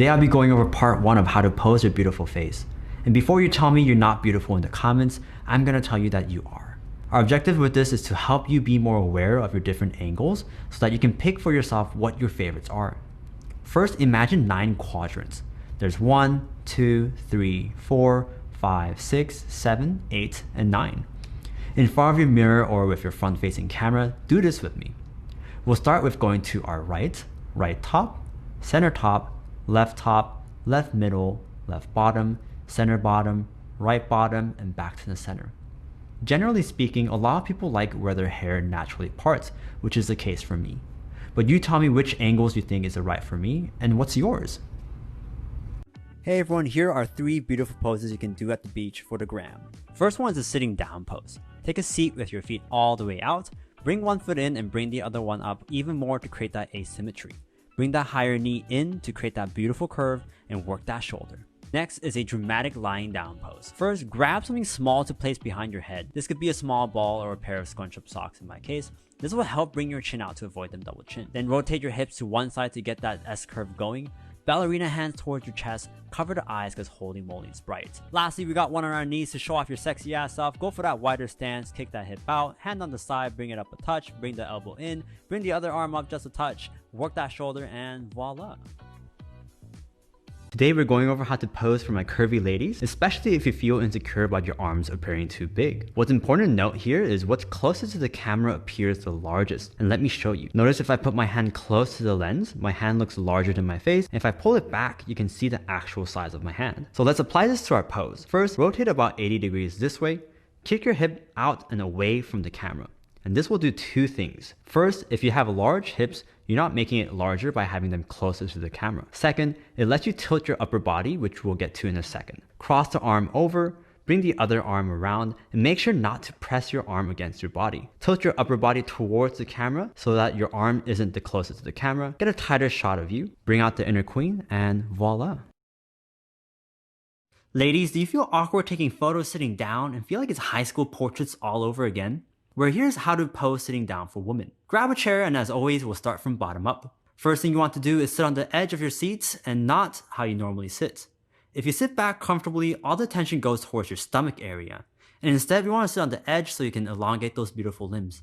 Today I'll be going over part 1 of how to pose your beautiful face. And before you tell me you're not beautiful in the comments, I'm gonna tell you that you are. Our objective with this is to help you be more aware of your different angles so that you can pick for yourself what your favorites are. First, imagine 9 quadrants. There's 1, 2, 3, 4, 5, 6, 7, 8, and 9. In front of your mirror or with your front-facing camera, do this with me. We'll start with going to our right top, center top, left middle, left bottom, center bottom, right bottom, and back to the center. Generally speaking, a lot of people like where their hair naturally parts, which is the case for me. But you tell me which angles you think is the right for me, and what's yours? Hey everyone, here are 3 beautiful poses you can do at the beach for the gram. First one is a sitting down pose. Take a seat with your feet all the way out, bring one foot in and bring the other one up even more to create that asymmetry. Bring that higher knee in to create that beautiful curve and work that shoulder. Next is a dramatic lying down pose. First, grab something small to place behind your head. This could be a small ball or a pair of scrunch-up socks in my case. This will help bring your chin out to avoid them double chin. Then rotate your hips to one side to get that S-curve going. Ballerina hands towards your chest, cover the eyes because holy moly it's bright. Lastly, we got one on our knees to show off your sexy ass self. Go for that wider stance, kick that hip out, hand on the side, bring it up a touch, bring the elbow in, bring the other arm up just a touch, work that shoulder, and voila. Today we're going over how to pose for my curvy ladies, especially if you feel insecure about your arms appearing too big. What's important to note here is what's closest to the camera appears the largest, and let me show you. Notice if I put my hand close to the lens, my hand looks larger than my face, and if I pull it back, you can see the actual size of my hand. So let's apply this to our pose. First, rotate about 80 degrees this way, kick your hip out and away from the camera. And this will do 2 things. First, if you have large hips, you're not making it larger by having them closer to the camera. Second, it lets you tilt your upper body, which we'll get to in a second. Cross the arm over, bring the other arm around, and make sure not to press your arm against your body. Tilt your upper body towards the camera so that your arm isn't the closest to the camera. Get a tighter shot of you, bring out the inner queen, and voila. Ladies, do you feel awkward taking photos sitting down and feel like it's high school portraits all over again? Well, here's how to pose sitting down for women. Grab a chair and as always, we'll start from bottom up. First thing you want to do is sit on the edge of your seat and not how you normally sit. If you sit back comfortably, all the tension goes towards your stomach area. And instead, we want to sit on the edge so you can elongate those beautiful limbs.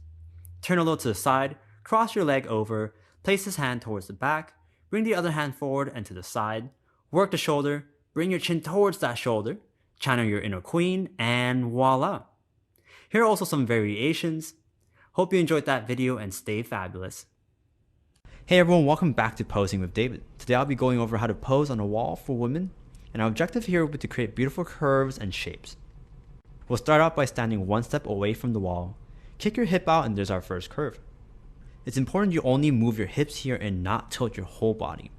Turn a little to the side, cross your leg over, place this hand towards the back, bring the other hand forward and to the side, work the shoulder, bring your chin towards that shoulder, channel your inner queen, and voila. Here are also some variations. Hope you enjoyed that video and stay fabulous. Hey everyone, welcome back to Posing with David. Today I'll be going over how to pose on a wall for women, and our objective here will be to create beautiful curves and shapes. We'll start out by standing one step away from the wall. Kick your hip out and there's our first curve. It's important you only move your hips here and not tilt your whole body.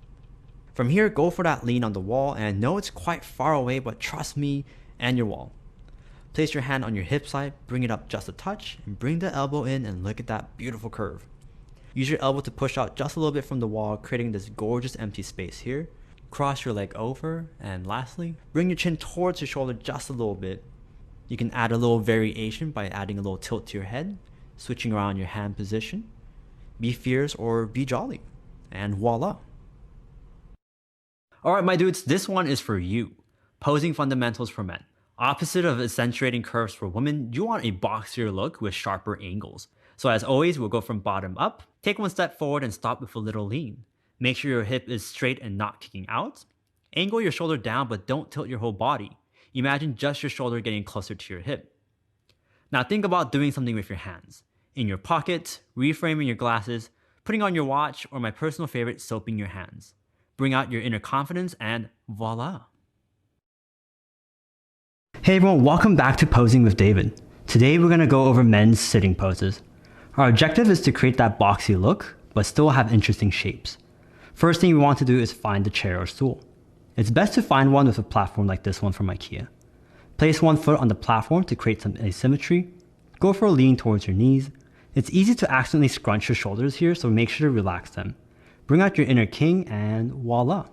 From here, go for that lean on the wall, and I know it's quite far away, but trust me and your wall. Place your hand on your hip side, bring it up just a touch, and bring the elbow in and look at that beautiful curve. Use your elbow to push out just a little bit from the wall, creating this gorgeous empty space here. Cross your leg over, and lastly, bring your chin towards your shoulder just a little bit. You can add a little variation by adding a little tilt to your head, switching around your hand position. Be fierce or be jolly, and voila. Alright my dudes, this one is for you. Posing fundamentals for men. Opposite of accentuating curves for women, you want a boxier look with sharper angles. So as always, we'll go from bottom up. Take one step forward and stop with a little lean. Make sure your hip is straight and not kicking out. Angle your shoulder down, but don't tilt your whole body. Imagine just your shoulder getting closer to your hip. Now think about doing something with your hands. In your pocket, reframing your glasses, putting on your watch, or my personal favorite, soaping your hands. Bring out your inner confidence and voila. Hey everyone, welcome back to Posing with David. Today we're going to go over men's sitting poses. Our objective is to create that boxy look, but still have interesting shapes. First thing we want to do is find the chair or stool. It's best to find one with a platform like this one from IKEA. Place one foot on the platform to create some asymmetry. Go for a lean towards your knees. It's easy to accidentally scrunch your shoulders here, so make sure to relax them. Bring out your inner king and voila.